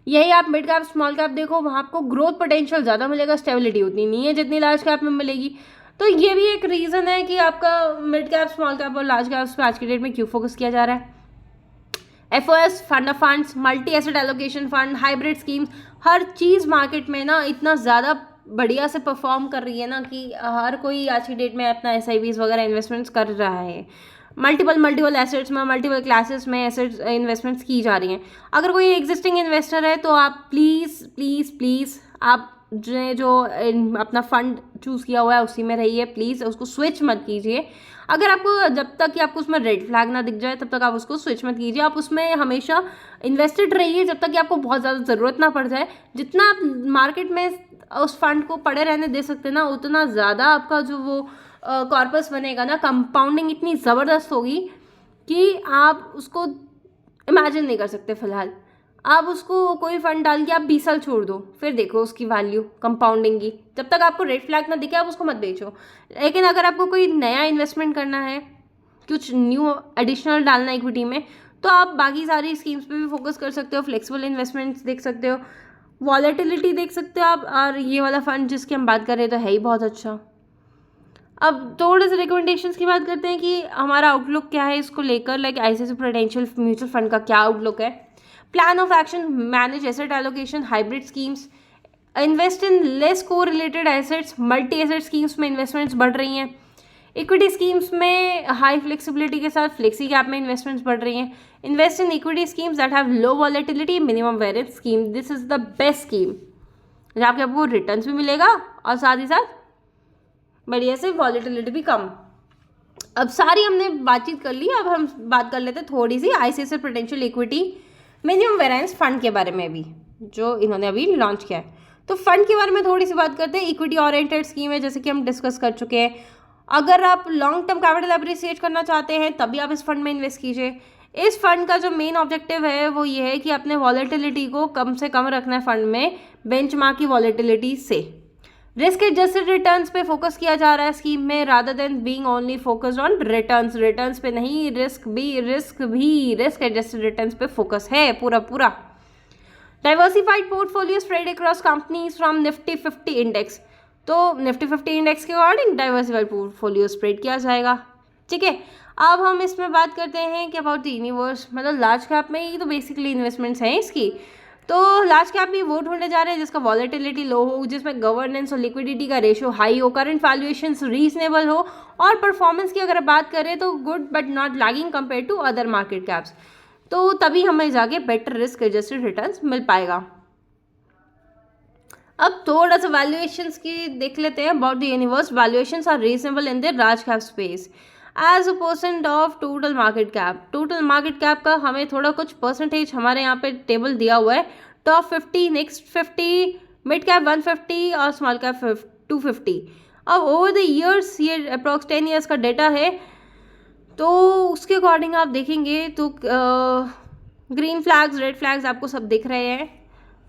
यही आप मिड कैप स्मॉल कैप देखो, वहाँ आपको ग्रोथ पोटेंशियल ज़्यादा मिलेगा, स्टेबिलिटी उतनी नहीं है जितनी लार्ज कैप में मिलेगी। तो ये भी एक रीज़न है कि आपका मिड कैप, स्मॉल कैप और लार्ज कैप्स पे आज की डेट में क्यों फोकस किया जा रहा है। FOS, fund of funds, multi asset allocation fund, hybrid schemes, her cheese market में ना इतना ज़्यादा बढ़िया से परफॉर्म कर रही है ना कि हर कोई आज की डेट में अपना एसआईपीज वगैरह इन्वेस्टमेंट्स कर रहा है। मल्टीपल एसेट्स में, मल्टीपल क्लासेस में एसेट्स इन्वेस्टमेंट्स की जा रही हैं। अगर कोई एग्जिस्टिंग इन्वेस्टर है तो आप प्लीज़ प्लीज़ प्लीज़ आप जो अपना फंड चूज़ किया हुआ है उसी में रहिए, प्लीज़ उसको स्विच मत कीजिए। अगर आपको, जब तक कि आपको उसमें रेड फ्लैग ना दिख जाए तब तक आप उसको स्विच मत कीजिए। आप उसमें हमेशा इन्वेस्टेड रहिए जब तक कि आपको बहुत ज़्यादा ज़रूरत ना पड़ जाए। जितना आप मार्केट में उस फंड को पड़े रहने दे सकते ना, उतना ज़्यादा आपका जो वो कॉर्पस बनेगा ना, कंपाउंडिंग इतनी ज़बरदस्त होगी कि आप उसको इमेजिन नहीं कर सकते। फ़िलहाल आप उसको कोई फंड डाल के आप 20 साल छोड़ दो, फिर देखो उसकी वैल्यू कंपाउंडिंग की। जब तक आपको रेड फ्लैग ना दिखे आप उसको मत बेचो। लेकिन अगर आपको कोई नया इन्वेस्टमेंट करना है, कुछ न्यू एडिशनल डालना इक्विटी में, तो आप बाकी सारी स्कीम्स पे भी फोकस कर सकते हो। फ्लेक्सिबल इन्वेस्टमेंट्स देख सकते हो, वॉलेटिलिटी देख सकते हो आप, और ये वाला फंड जिसकी हम बात कर रहे हैं तो है ही बहुत अच्छा। अब थोड़े से रिकमेंडेशंस की बात करते हैं कि हमारा आउटलुक क्या है इसको लेकर, like ICICI prudential mutual fund का क्या आउटलुक है। Plan of action, manage asset allocation, hybrid schemes, invest in less correlated assets, multi asset schemes में इन्वेस्टमेंट्स बढ़ रही हैं। इक्विटी स्कीम्स में हाई फ्लेक्सिबिलिटी के साथ फ्लेक्सी कैप में इन्वेस्टमेंट्स बढ़ रही हैं। Invest in equity schemes that have low volatility, minimum variance scheme, this is the best scheme, जहाँ पे आपको रिटर्न्स भी मिलेगा और साथ ही साथ बढ़िया से वॉलेटिलिटी भी कम। अब सारी हमने बातचीत कर ली, अब हम बात कर लेते हैं थोड़ी सी ICICI Prudential equity minimum variance fund के बारे में भी, जो इन्होंने अभी लॉन्च किया है। तो फंड के बारे में थोड़ी सी बात करते हैं। इक्विटी ओरिएंटेड स्कीम है, जैसे कि हम डिस्कस कर चुके हैं। अगर आप लॉन्ग टर्म कैपिटल अप्रिसिएट करना चाहते हैं तभी आप इस फंड में इन्वेस्ट कीजिए। इस फंड का जो मेन ऑब्जेक्टिव है वो ये है कि अपने वॉलेटिलिटी को कम से कम रखना है फंड में, बेंचमार्क की वॉलेटिलिटी से। रिस्क एडजस्टेड रिटर्न्स पे फोकस किया जा रहा है स्कीम में, rather than being only focused on returns पे नहीं, रिस्क एडजस्टेड रिटर्न्स पे फोकस है पूरा। Diversified portfolio spread across companies from Nifty 50 index, तो निफ्टी 50 इंडेक्स के अकॉर्डिंग डाइवर्सिफाइड पोर्टफोलियो स्प्रेड किया जाएगा। ठीक है, अब हम इसमें बात करते हैं कि अबाउट द यूनिवर्स, मतलब लार्ज कैप में ही तो बेसिकली इन्वेस्टमेंट्स हैं इसकी। तो लार्ज कैप में वो ढूंढे जा रहे हैं जिसका वॉलेटिलिटी लो हो, जिसमें गवर्नेंस और लिक्विडिटी का रेशियो हाई हो, करंट वैल्यूएशंस रीजनेबल हो, और परफॉर्मेंस की अगर बात करें तो good but not lagging compare to other market caps, तो तभी हमें जाके बेटर रिस्क एडजस्टेड रिटर्न्स मिल पाएगा। अब थोड़ा सा वैल्यूएशंस की देख लेते हैं। About the universe, valuations are reasonable in the large cap space as a percent of total market cap. Total market cap का हमें थोड़ा कुछ परसेंटेज हमारे यहाँ पे टेबल दिया हुआ है। टॉप 50, नेक्स्ट 50, मिड कैप 150 और स्मॉल कैप 250। अब ओवर द ईयर्स, ये अप्रॉक्स 10 ईयर्स का डेटा है, तो उसके अकॉर्डिंग आप देखेंगे तो ग्रीन फ्लैग्स, रेड फ्लैग्स आपको सब दिख रहे हैं।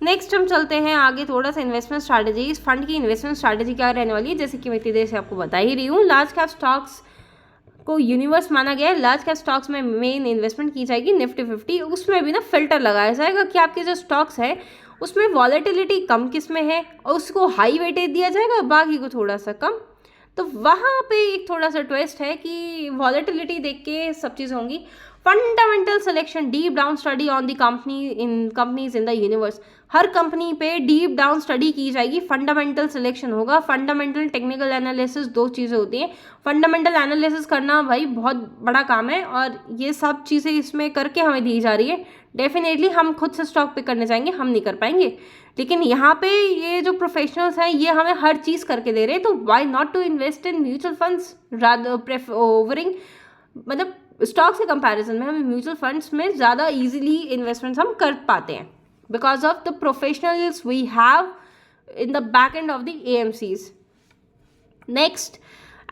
नेक्स्ट हम चलते हैं आगे थोड़ा सा इन्वेस्टमेंट स्ट्रैटेजी। इस फंड की इन्वेस्टमेंट स्ट्रैटेजी क्या रहने वाली है, जैसे कि मैं इतनी देर से आपको बता ही रही हूँ। लार्ज कैप स्टॉक्स को यूनिवर्स माना गया है। लार्ज कैप स्टॉक्स में मेन इन्वेस्टमेंट की जाएगी निफ्टी 50। उसमें भी ना फिल्टर लगाया जाएगा कि आपके जो स्टॉक्स है उसमें वॉलेटिलिटी कम किस में है और उसको हाई वेटेज दिया जाएगा, बाकी को थोड़ा सा कम। तो वहाँ पे एक थोड़ा सा ट्विस्ट है कि वॉलेटिलिटी देख के सब चीज़ होंगी। Fundamental selection, deep down study on the companies in the universe. Her company पे डीप डाउन स्टडी की जाएगी, फंडामेंटल सिलेक्शन होगा। फंडामेंटल टेक्निकल एनालिसिस दो चीज़ें होती हैं। फंडामेंटल एनालिसिस करना भाई बहुत बड़ा काम है और ये सब चीज़ें इसमें करके हमें दी जा रही है। डेफिनेटली हम खुद से स्टॉक पिक करने जाएंगे, हम नहीं कर पाएंगे, लेकिन यहाँ पे ये जो प्रोफेशनल्स हैं ये हमें हर चीज़ करके दे रहे हैं। तो why not to invest in mutual funds rather owning, मतलब स्टॉक्स के कंपैरिजन में हमें म्यूचुअल फंड्स में ज़्यादा इजीली इन्वेस्टमेंट्स हम कर पाते हैं because of the professionals we have in the back end of the AMCs। Next,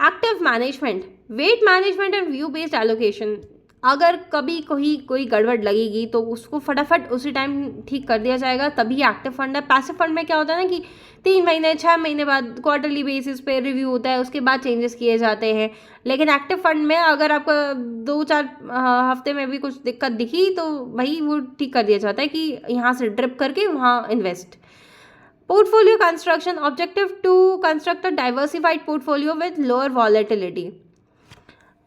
active management, weight management and view based allocation. अगर कभी कोई गड़बड़ लगेगी तो उसको फटाफट उसी टाइम ठीक कर दिया जाएगा, तभी एक्टिव फंड है। पैसिव फंड में क्या होता है ना कि 3 महीने 6 महीने बाद क्वार्टरली बेसिस पे रिव्यू होता है, उसके बाद चेंजेस किए जाते हैं। लेकिन एक्टिव फंड में अगर आपको 2-4 हफ्ते में भी कुछ दिक्कत दिखी तो भाई वो ठीक कर दिया जाता है कि यहाँ से ड्रिप करके वहाँ invest. Portfolio construction, objective to construct a diversified portfolio with lower volatility.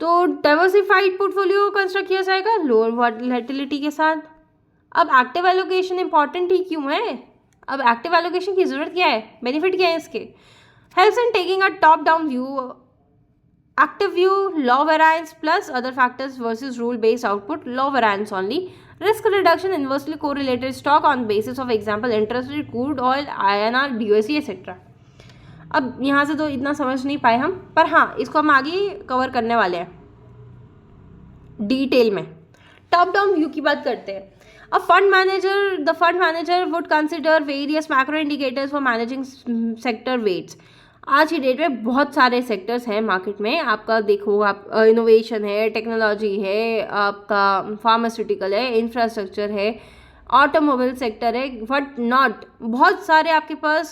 तो डाइवर्सिफाइड पोर्टफोलियो कंस्ट्रक्ट किया जाएगा लोअर वॉलेटिलिटी के साथ। अब एक्टिव एलोकेशन इंपॉर्टेंट ही क्यों है? अब एक्टिव एलोकेशन की जरूरत क्या है, बेनिफिट क्या है इसके? Helps in taking a top down view, active view, low variance plus other factors versus rule based output, low variance only, risk reduction, inversely correlated stock on basis of example interest rate, crude oil, INR, DUSE etcetera. अब यहाँ से तो इतना समझ नहीं पाए हम, पर हाँ इसको हम आगे कवर करने वाले हैं डिटेल में। टॉप डाउन व्यू की बात करते हैं। The fund manager would consider various macro indicators for managing sector weights. आज की डेट में बहुत सारे सेक्टर्स हैं मार्केट में, आपका देखो आप इनोवेशन है, टेक्नोलॉजी है, आपका फार्मास्यूटिकल है, इंफ्रास्ट्रक्चर है, ऑटोमोबाइल सेक्टर है, वट नॉट, बहुत सारे आपके पास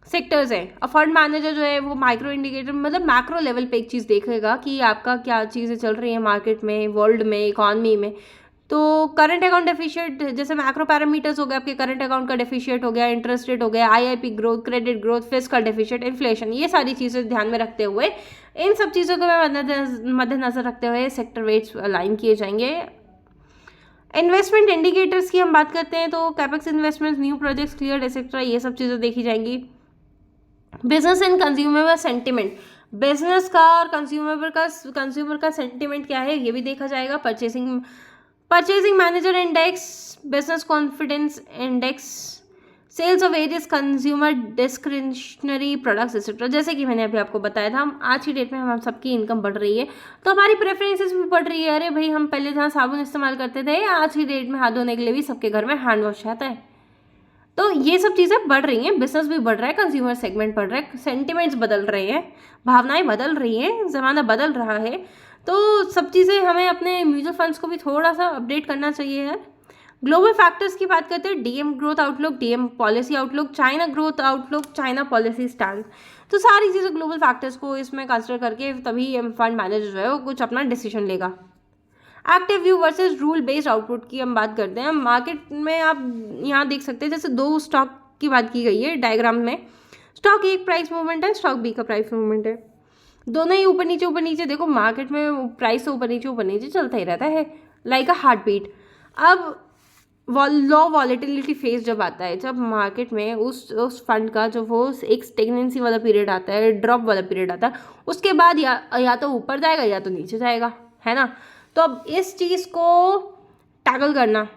सेक्टर्स हैं। अब फंड मैनेजर जो है वो माइक्रो इंडिकेटर मतलब मैक्रो लेवल पे एक चीज़ देखेगा कि आपका क्या चीज़ें चल रही है मार्केट में, वर्ल्ड में, इकॉनमी में। तो करंट अकाउंट डेफिशिएट, जैसे मैक्रो पैरामीटर्स हो गए आपके, करंट अकाउंट का डेफिशिएट हो गया, इंटरेस्ट रेट हो गया, IIP growth, credit growth, fiscal deficit, inflation, ये सारी चीज़ें ध्यान में रखते हुए, इन सब चीज़ों को मद्देनजर रखते हुए सेक्टर वेट्स अलाइन किए जाएंगे। इन्वेस्टमेंट इंडिकेटर्स की हम बात करते हैं तो capex investments, new projects clear etcetera, ये सब चीज़ें देखी जाएंगी। Business and consumer sentiment, business का और कंज्यूमर का सेंटिमेंट क्या है ये भी देखा जाएगा। Purchasing manager index, business confidence index, sales of various consumer discretionary products etcetera. जैसे कि मैंने अभी आपको बताया था, हम आज की डेट में हम सबकी इनकम बढ़ रही है तो हमारी प्रेफरेंसेस भी बढ़ रही है। अरे भाई, हम पहले जहाँ साबुन इस्तेमाल करते थे, आज की डेट में हाथ धोने के लिए भी सबके घर में हैंड वॉश आता है। तो ये सब चीज़ें बढ़ रही हैं, बिजनेस भी बढ़ रहा है, कंज्यूमर सेगमेंट बढ़ रहा है, सेंटिमेंट्स बदल रहे हैं, भावनाएं बदल रही हैं, ज़माना बदल रहा है। तो सब चीज़ें हमें अपने म्यूचुअल फंड्स को भी थोड़ा सा अपडेट करना चाहिए है। ग्लोबल फैक्टर्स की बात करते हैं, DM growth outlook, DM policy outlook, China growth outlook, China policy stand. तो सारी चीज़ें ग्लोबल फैक्टर्स को इसमें कंसिडर करके तभी फंड मैनेजर जो है वो कुछ अपना डिसीजन लेगा। Active view versus rule based output की हम बात करते हैं। मार्केट में आप यहाँ देख सकते हैं, जैसे दो स्टॉक की बात की गई है डायग्राम में। स्टॉक एक प्राइस मूवमेंट है, स्टॉक बी का प्राइस मूवमेंट है, दोनों ही ऊपर नीचे। देखो मार्केट में प्राइस तो ऊपर नीचे चलता ही रहता है, लाइक अ हार्ट बीट। अब लो वॉलेटिलिटी फेज जब आता है, जब मार्केट में उस फंड का जो वो एक स्टेगनेंसी वाला पीरियड आता है, ड्रॉप वाला पीरियड आता है, उसके बाद या तो ऊपर जाएगा या तो नीचे जाएगा, है ना। तो अब इस चीज़ को टैकल करना,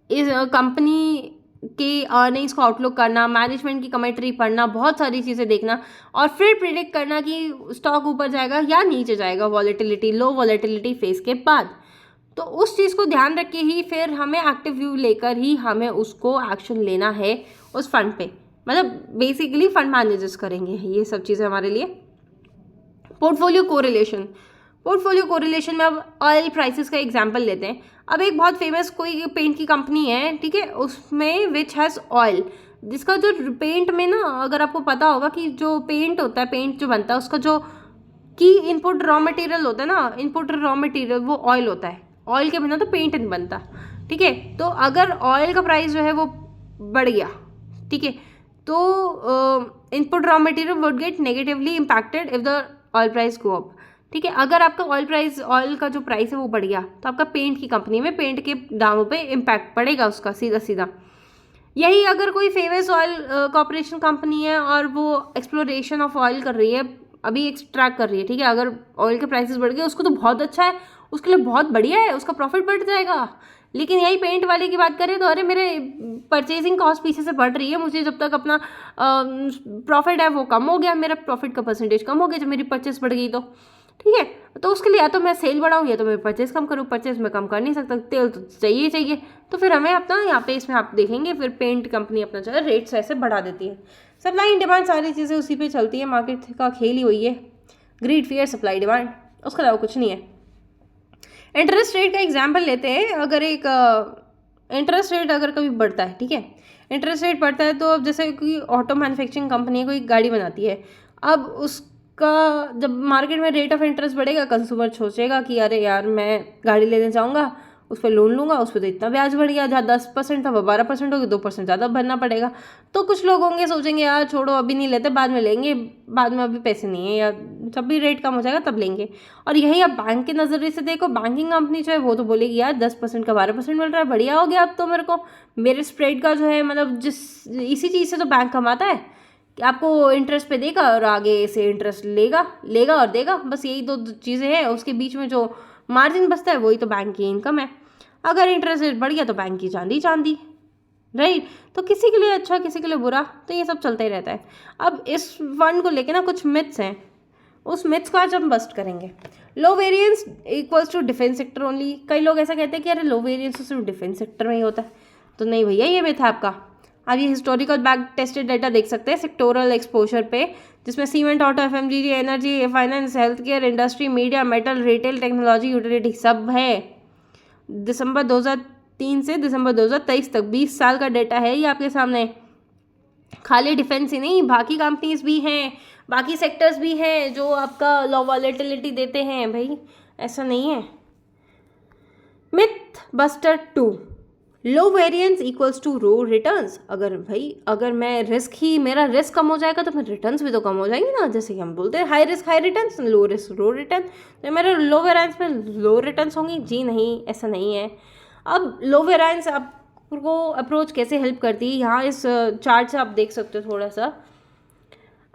इस कंपनी के अर्निंग्स को आउटलुक करना, मैनेजमेंट की कमेंट्री पढ़ना, बहुत सारी चीज़ें देखना और फिर प्रिडिक्ट करना कि स्टॉक ऊपर जाएगा या नीचे जाएगा वॉलेटिलिटी, लो वॉलेटिलिटी फेज के बाद। तो उस चीज़ को ध्यान रख के ही फिर हमें एक्टिव व्यू लेकर ही हमें उसको एक्शन लेना है उस फंड पे। मतलब बेसिकली फंड मैनेजर्स करेंगे ये सब चीज़ें हमारे लिए। पोर्टफोलियो कोरिलेशन में अब ऑयल प्राइसेस का एग्जांपल लेते हैं। अब एक बहुत फेमस कोई पेंट की कंपनी है, ठीक है, उसमें विच हैज़ ऑयल, जिसका जो पेंट में ना, अगर आपको पता होगा कि जो पेंट होता है, पेंट जो बनता है उसका जो की इनपुट रॉ मटेरियल होता है ना, इनपुट रॉ मटेरियल वो ऑयल होता है। ऑयल के बिना तो पेंट नहीं बनता, ठीक है। तो अगर ऑयल का प्राइस जो है वो बढ़ गया, ठीक है, तो input raw material would get negatively impacted if the oil price go up, ठीक है। अगर आपका ऑयल का जो प्राइस है वो बढ़ गया तो आपका पेंट की कंपनी में पेंट के दामों पे इम्पैक्ट पड़ेगा उसका सीधा। यही अगर कोई फेमस ऑयल कॉर्पोरेशन कंपनी है और वो एक्सप्लोरेशन ऑफ ऑयल कर रही है, अभी एक्सट्रैक्ट कर रही है, ठीक है, अगर ऑयल के प्राइसेस बढ़ गए उसको तो बहुत अच्छा है, उसके लिए बहुत बढ़िया है, उसका प्रॉफिट बढ़ जाएगा। लेकिन यही पेंट वाले की बात करें तो अरे मेरे परचेजिंग कॉस्ट पीछे से बढ़ रही है, मुझे जब तक अपना प्रॉफिट है वो कम हो गया, मेरा प्रॉफिट का परसेंटेज कम हो गया जब मेरी परचेस बढ़ गई तो, ठीक है। तो उसके लिए या तो मैं सेल बढ़ाऊँ या तो मैं परचेस कम करूँ, परचेस में कम कर नहीं सकता, तेल तो चाहिए। तो फिर हमें अपना यहाँ पे इसमें आप देखेंगे फिर पेंट कंपनी अपना जो है रेट्स ऐसे बढ़ा देती है। सप्लाई एंड डिमांड सारी चीज़ें उसी पे चलती है, मार्केट का खेल ही वही है, ग्रीड फियर सप्लाई डिमांड, उसके अलावा कुछ नहीं है। इंटरेस्ट रेट का एग्जाम्पल लेते हैं। अगर एक इंटरेस्ट रेट अगर कभी बढ़ता है, ठीक है, इंटरेस्ट रेट बढ़ता है तो अब जैसे कोई ऑटो मैन्युफैक्चरिंग कंपनी है, कोई गाड़ी बनाती है, अब उसका जब मार्केट में रेट ऑफ इंटरेस्ट बढ़ेगा, कंज्यूमर सोचेगा कि अरे यार मैं गाड़ी लेने जाऊँगा उस पर लोन लूँगा, उस पर तो इतना ब्याज बढ़ गया, जहाँ 10% था वो 12% हो गया, 2% ज़्यादा भरना पड़ेगा। तो कुछ लोग होंगे सोचेंगे यार छोड़ो अभी नहीं लेते, बाद में लेंगे, बाद में अभी पैसे नहीं है, या जब भी रेट कम हो जाएगा तब लेंगे। और यही आप बैंक के नज़रिए से देखो, बैंकिंग कंपनी जो है वो तो बोलेगी यार 10% का 12% मिल रहा है, बढ़िया हो गया अब तो मेरे को, मेरे स्प्रेड का जो है मतलब इसी चीज़ से तो बैंक कमाता है कि आपको इंटरेस्ट पे देगा और आगे से इंटरेस्ट लेगा लेगा और देगा, बस यही दो चीज़ें हैं। उसके बीच में जो मार्जिन बचता है वही तो बैंक की इनकम है। अगर इंटरेस्ट रेट बढ़ गया तो बैंक की चांदी चांदी, राइट। तो किसी के लिए अच्छा किसी के लिए बुरा, तो ये सब चलता ही रहता है। अब इस फंड को लेके ना कुछ मिथ्स हैं, उस मिथ्स को आज हम बस्ट करेंगे। Low variance equals to defence sector only. कई लोग ऐसा कहते हैं कि अरे लो वेरिएंस तो सिर्फ डिफेंस सेक्टर में ही होता है, तो नहीं भैया, ये मिथ है आपका। आप ये हिस्टोरिकल बैक टेस्टेड डाटा देख सकते हैं सेक्टोरल एक्सपोजर पे, जिसमें cement, auto, FMCG, energy, finance, health care, industry, media, metal, retail, technology, utility सब है। दिसंबर 2003 से दिसंबर 2023 तक 20 साल का डेटा है ये आपके सामने। खाली डिफेंस ही नहीं, बाकी कंपनीज भी हैं, बाकी सेक्टर्स भी हैं जो आपका लो वॉलेटिलिटी देते हैं भाई, ऐसा नहीं है। Myth buster 2, low variance equals to low returns. अगर मैं मेरा रिस्क कम हो जाएगा तो मेरे रिटर्न्स भी तो कम हो जाएंगे ना। जैसे कि हम बोलते हैं high risk high returns, low risk low return, तो मेरे लो वेरिएंस में लो रिटर्न्स होंगी? जी नहीं, ऐसा नहीं है। अब लो वेरिएंस आपको अप्रोच कैसे हेल्प करती है, यहाँ इस चार्ट से आप देख सकते हो थोड़ा सा।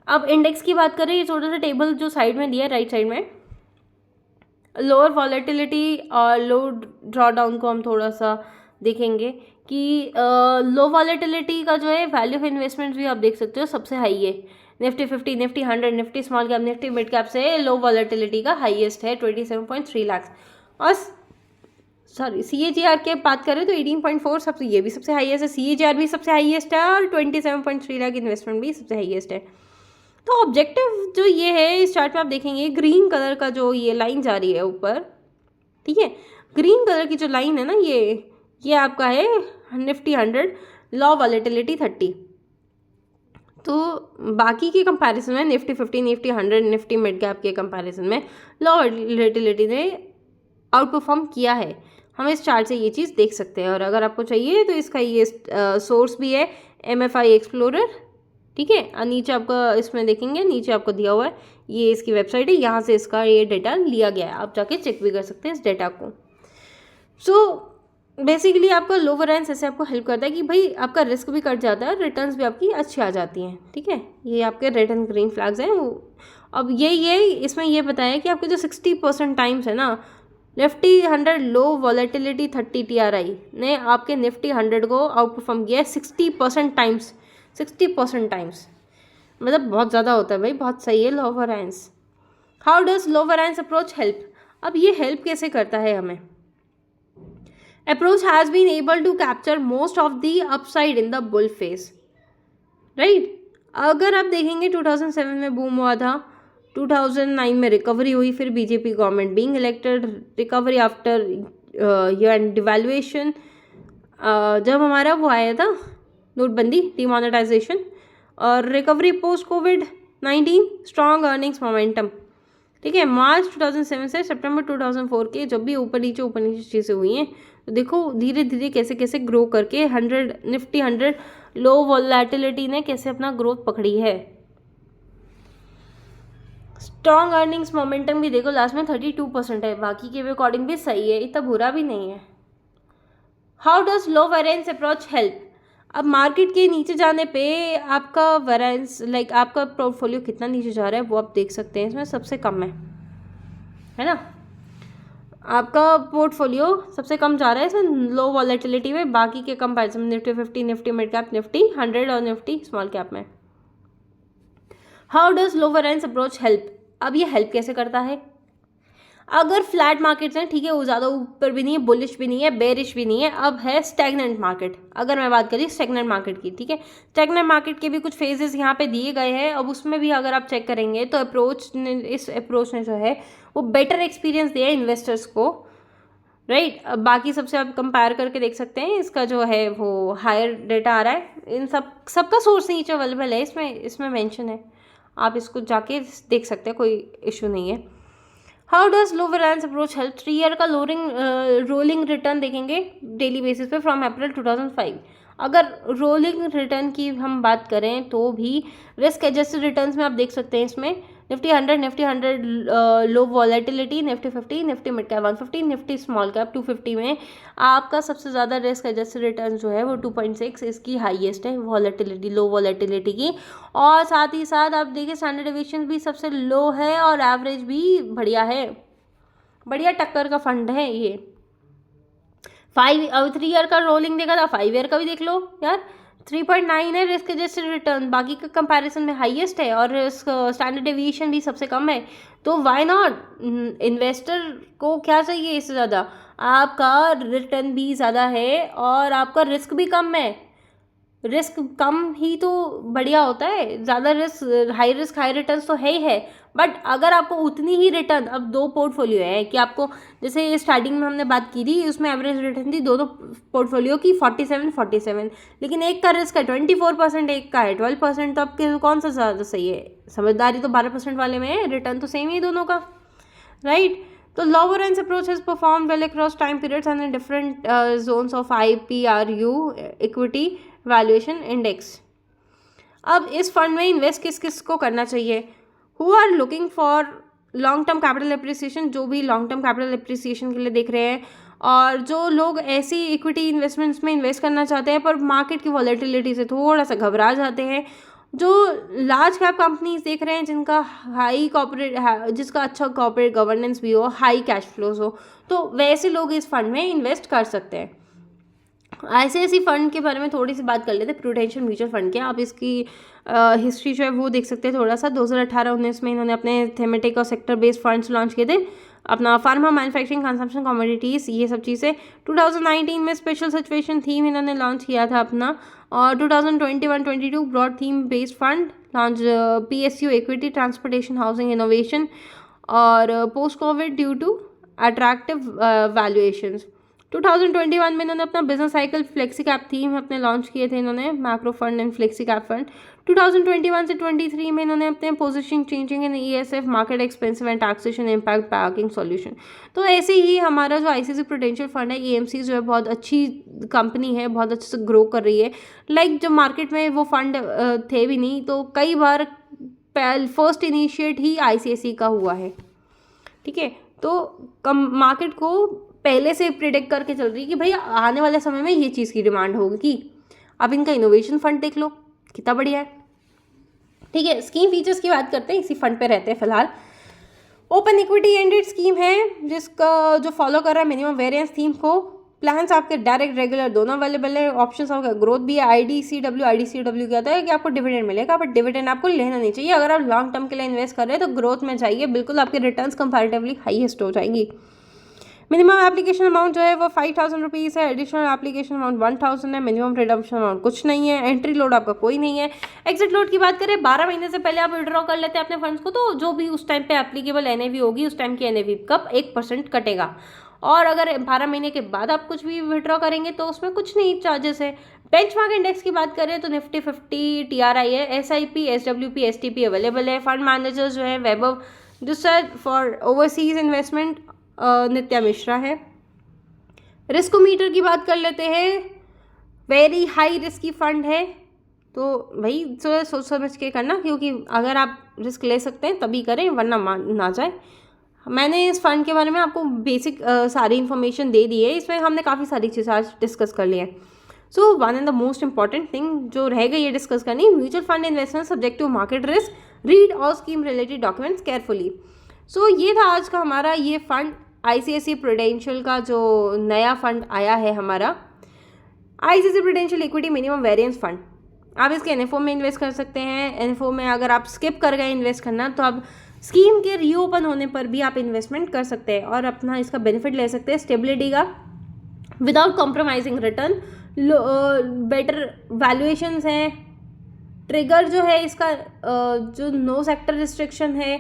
अब इंडेक्स की बात करें, ये छोटा सा टेबल जो साइड में दिया है राइट साइड में, लोअर वॉलेटिलिटी और लो ड्रॉडाउन को हम थोड़ा सा देखेंगे कि लो वॉलेटिलिटी का जो है वैल्यू ऑफ इन्वेस्टमेंट भी आप देख सकते हो सबसे हाई है। Nifty 50, Nifty 100, Nifty small cap, Nifty mid cap से लो वॉलेटिलिटी का हाईएस्ट है 27.3 लाख। और सॉरी CAGR के बात करें तो 18.4 सबसे, ये भी सबसे हाईएस्ट है। CAGR भी सबसे हाईएस्ट है और 27.3 लाख इन्वेस्टमेंट भी सबसे हाईएस्ट है। तो ऑब्जेक्टिव जो ये है इस चार्ट में आप देखेंगे, ग्रीन कलर का जो ये लाइन जा रही है ऊपर, ठीक है, ग्रीन कलर की जो लाइन है ना, ये आपका है निफ्टी 100, लो वॉलेटिलिटी 30। तो बाकी के कंपैरिजन में Nifty 50, Nifty 100, Nifty mid cap के कंपैरिजन में लो वॉलेटिलिटी ने आउट परफॉर्म किया है। हम इस चार्ट से ये चीज़ देख सकते हैं। और अगर आपको चाहिए तो इसका ये सोर्स भी है MFI एक्सप्लोरर, ठीक है। और नीचे आपका इसमें देखेंगे, नीचे आपको दिया हुआ है, ये इसकी वेबसाइट है, यहाँ से इसका ये डेटा लिया गया है, आप जाके चेक भी कर सकते हैं इस डेटा को। सो बेसिकली आपका लो वेरिएंस ऐसे आपको हेल्प करता है कि भाई आपका रिस्क भी कट जाता है, रिटर्न्स भी आपकी अच्छी आ जाती हैं, ठीक है। ये आपके रेड एंड ग्रीन फ्लैग्स हैं। अब ये इसमें ये बताया कि आपके जो 60% टाइम्स है ना, निफ्टी 100 लो वॉलेटिलिटी 30 TRI ने आपके निफ्टी 100 को आउट परफॉर्म किया है 60% टाइम्स। 60% टाइम्स मतलब बहुत ज़्यादा होता है भाई, बहुत सही है low variance. How does low variance approach help? अब ये हेल्प कैसे करता है हमें? Approach has been able to capture most of the upside in the bull phase, right? अगर आप देखेंगे 2007 में बूम हुआ था, 2009 में रिकवरी हुई, फिर BJP government being elected, recovery after year devaluation, जब हमारा वो आया था नोटबंदी, डिमोनेटाइजेशन, और रिकवरी पोस्ट कोविड-19, स्ट्रॉन्ग अर्निंग्स मोमेंटम, ठीक है। मार्च 2007 से सितंबर 2004 के जब भी ऊपर नीचे चीज़ें हुई हैं, तो देखो धीरे धीरे कैसे कैसे ग्रो करके निफ्टी 100 लो वॉलेटिलिटी ने कैसे अपना ग्रोथ पकड़ी है। स्ट्रॉन्ग अर्निंग्स मोमेंटम भी देखो लास्ट में 32% है, बाकी के अकॉर्डिंग भी सही है, इतना बुरा भी नहीं है। How does low variance approach help? अब मार्केट के नीचे जाने पे आपका वेरिएंस आपका पोर्टफोलियो कितना नीचे जा रहा है वो आप देख सकते हैं, इसमें सबसे कम है ना, आपका पोर्टफोलियो सबसे कम जा रहा है इसमें लो वॉलेटिलिटी में, बाकी के comparison Nifty 50, Nifty mid cap, Nifty 100 और निफ्टी स्मॉल कैप में। How does low variance approach help? अब ये हेल्प कैसे करता है? अगर फ्लैट मार्केट्स हैं, ठीक है, वो ज़्यादा ऊपर भी नहीं है, बुलिश भी नहीं है, बेरिश भी नहीं है, अब है स्टैग्नेंट मार्केट। अगर मैं बात करी स्टैग्नेंट मार्केट की, ठीक है, स्टैग्नेंट मार्केट के भी कुछ फेजेस यहाँ पे दिए गए हैं। अब उसमें भी अगर आप चेक करेंगे तो इस अप्रोच ने जो है वो बेटर एक्सपीरियंस दिया है इन्वेस्टर्स को, राइट। अब बाकी सबसे आप कंपेयर करके देख सकते हैं, इसका जो है वो हायर डेटा आ रहा है। इन सबका सोर्स नीचे अवेलेबल है, इसमें मेंशन है, आप इसको जाके देख सकते हैं, कोई इशू नहीं है। How does low variance approach help? 3 year का रोलिंग रिटर्न देखेंगे डेली बेसिस पे फ्रॉम अप्रैल 2005। अगर रोलिंग रिटर्न की हम बात करें तो भी रिस्क एडजस्टेड रिटर्न्स में आप देख सकते हैं इसमें Nifty 100 low volatility, Nifty 50, Nifty mid cap 150, Nifty small cap 250 में आपका सबसे ज़्यादा रिस्क एडजस्टेड रिटर्न जो है वो 2.6 इसकी हाईएस्ट है वॉलेटिलिटी, लो वॉलेटिलिटी की। और साथ ही साथ आप देखिए स्टैंडर्ड डेविएशन भी सबसे लो है और एवरेज भी बढ़िया है, बढ़िया टक्कर का फंड है ये। 3 ईयर का रोलिंग देखा था, 5 ईयर का भी देख लो यार, 3.9 है रिस्क एडजस्टेड रिटर्न, बाकी का कंपैरिजन में हाईएस्ट है और स्टैंडर्ड डेविएशन भी सबसे कम है। तो व्हाई नॉट, इन्वेस्टर को क्या चाहिए इससे ज़्यादा, आपका रिटर्न भी ज़्यादा है और आपका रिस्क भी कम है। रिस्क कम ही तो बढ़िया होता है, ज़्यादा रिस्क हाई रिटर्न तो है ही है, बट अगर आपको उतनी ही रिटर्न, अब 2 पोर्टफोलियो है कि आपको, जैसे स्टार्टिंग में हमने बात की थी उसमें एवरेज रिटर्न थी दोनों पोर्टफोलियो की 47, लेकिन एक का रिस्क है 24%, एक का है 12%, तो आपके कौन सा ज़्यादा सही है? समझदारी तो 12% वाले में है, रिटर्न तो सेम ही है दोनों का, राइट? तो low variance approach has perform well across time periods and in different zones of IPRU equity valuation index. अब इस फंड में इन्वेस्ट किस किस को करना चाहिए? Who are looking for long term capital appreciation, जो भी लॉन्ग टर्म कैपिटल एप्रिसिएशन के लिए देख रहे हैं, और जो लोग ऐसी इक्विटी इन्वेस्टमेंट्स में इन्वेस्ट करना चाहते हैं पर मार्केट की वॉलेटिलिटी से थोड़ा सा घबरा जाते हैं, जो लार्ज कैप कंपनीज देख रहे हैं जिनका जिसका अच्छा कॉर्पोरेट गवर्नेंस भी हो, हाई कैश फ्लोज हो, तो वैसे लोग इस फंड में इन्वेस्ट कर सकते हैं। ऐसे फंड के बारे में थोड़ी सी बात कर लेते हैं, प्रूडेंशियल म्यूचुअल फंड के। आप इसकी हिस्ट्री जो है वो देख सकते हैं थोड़ा सा। 2018-19 में इन्होंने अपने थेमेटिक और सेक्टर बेस्ड फंड्स लॉन्च किए थे, अपना फार्मा, मैन्युफैक्चरिंग, कंजम्पशन, कमोडिटीज़, ये सब चीज़ें। 2019 में स्पेशल सिचुएशन थीम इन्होंने लॉन्च किया था अपना, और 2021-22 broad theme based fund launch, PSU equity, transportation, housing, innovation, और post covid due to attractive valuations. 2021 में इन्होंने अपना business cycle flexi cap theme अपने लॉन्च किए थे इन्होंने, macro fund and flexi cap fund. 2021 से 23 में इन्होंने अपने positioning changing in ESF, market expensive and taxation impact packing solution. तो ऐसे ही हमारा जो ICICI प्रूडेंशियल फंड है, EMC जो है बहुत अच्छी कंपनी है, बहुत अच्छे से ग्रो कर रही है। लाइक जब मार्केट में वो फंड थे भी नहीं, तो कई बार फर्स्ट इनिशिएट ही ICICI का हुआ है, ठीक है। तो मार्केट को पहले से प्रिडिक्ट करके चल रही है कि भाई आने वाले समय में ये चीज़ की डिमांड होगी। अब इनका इनोवेशन फंड देख लो कितना बढ़िया है, ठीक है। स्कीम फीचर्स की बात करते हैं, इसी फंड पे रहते हैं फिलहाल। ओपन इक्विटी एंडेड स्कीम है जिसका जो फॉलो कर रहा है मिनिमम वेरिएंस थीम को। प्लान्स आपके डायरेक्ट रेगुलर दोनों अवेलेबल है, ऑप्शंस आपका ग्रोथ भी है। IDCW कहता है कि आपको डिविडेंड मिलेगा, बट डिविडेंड आपको लेना नहीं चाहिए। अगर आप लॉन्ग टर्म के लिए इन्वेस्ट कर रहे हैं तो ग्रोथ में जाइए, बिल्कुल आपके रिटर्न्स कंपैरेटिवली हाईएस्ट हो जाएंगी। मिनिमम एप्लीकेशन अमाउंट जो है वो 5,000 रुपीज़ है, एडिशनल एप्लीकेशन अमाउंट 1,000 है, मिनिमम रिडम्पशन अमाउंट कुछ नहीं है, एंट्री लोड आपका कोई नहीं है। एग्जिट लोड की बात करें, 12 महीने से पहले आप विड्रॉ कर लेते हैं अपने फंड्स को, तो जो भी उस टाइम पे एप्लीकेबल NAV होगी उस टाइम की NAV का 1% कटेगा। और अगर 12 महीने के बाद आप कुछ भी विड्रॉ करेंगे तो उसमें कुछ नहीं चार्जेस है। बेंचमार्क इंडेक्स की बात करें तो निफ्टी 50 TRI है, SIP, SWP, STP अवेलेबल है। फंड मैनेजर जो है वैभव, जो फॉर ओवरसीज इन्वेस्टमेंट नित्या मिश्रा है। रिस्कोमीटर की बात कर लेते हैं, वेरी हाई रिस्की फंड है, तो भाई सोच समझ के करना, क्योंकि अगर आप रिस्क ले सकते हैं तभी करें, वरना ना जाए। मैंने इस फंड के बारे में आपको बेसिक सारी इन्फॉर्मेशन दे दी है, इसमें हमने काफ़ी सारी चीज़ें आज डिस्कस कर ली है। So one and the most important thing जो रह गई ये डिस्कस करनी, mutual fund investment subject to market risk, read all scheme related documents carefully. So ये था आज का हमारा ये फंड, ICICI प्रूडेंशियल का जो नया फंड आया है हमारा, ICICI prudential equity minimum variance fund. आप इसके NFO में इन्वेस्ट कर सकते हैं। NFO में अगर आप स्किप कर गए इन्वेस्ट करना तो आप स्कीम के रीओपन होने पर भी आप इन्वेस्टमेंट कर सकते हैं और अपना इसका बेनिफिट ले सकते हैं स्टेबिलिटी का, without compromising return, better valuations हैं। ट्रिगर जो है इसका जो नो सेक्टर रिस्ट्रिक्शन है,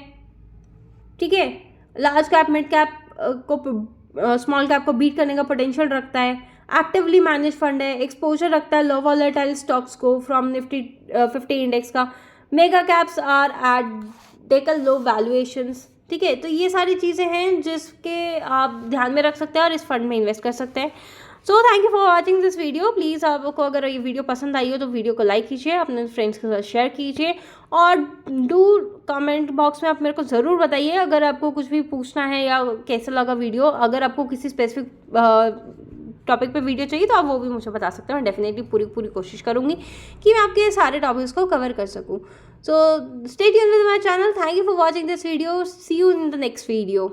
ठीक है। लार्ज कैप, मिड कैप को स्मॉल कैप को बीट करने का पोटेंशियल रखता है। एक्टिवली मैनेज फंड है, एक्सपोजर रखता है लो वॉलेटाइल स्टॉक्स को फ्रॉम निफ्टी 50 इंडेक्स का। Mega caps are at tactical low valuations, ठीक है, तो ये सारी चीज़ें हैं जिसके आप ध्यान में रख सकते हैं और इस फंड में इन्वेस्ट कर सकते हैं। So thank you for watching this video. Please आपको अगर ये वीडियो पसंद आई हो तो वीडियो को लाइक कीजिए, अपने फ्रेंड्स के साथ शेयर कीजिए और डू कमेंट बॉक्स में आप मेरे को ज़रूर बताइए अगर आपको कुछ भी पूछना है या कैसा लगा वीडियो। अगर आपको किसी स्पेसिफिक टॉपिक पे वीडियो चाहिए तो आप वो भी मुझे बता सकते हैं। मैं डेफिनेटली पूरी कोशिश करूँगी कि मैं आपके सारे टॉपिक्स को कवर कर सकूँ। So stay tuned with my channel. Thank you for watching this video. See you in the next video.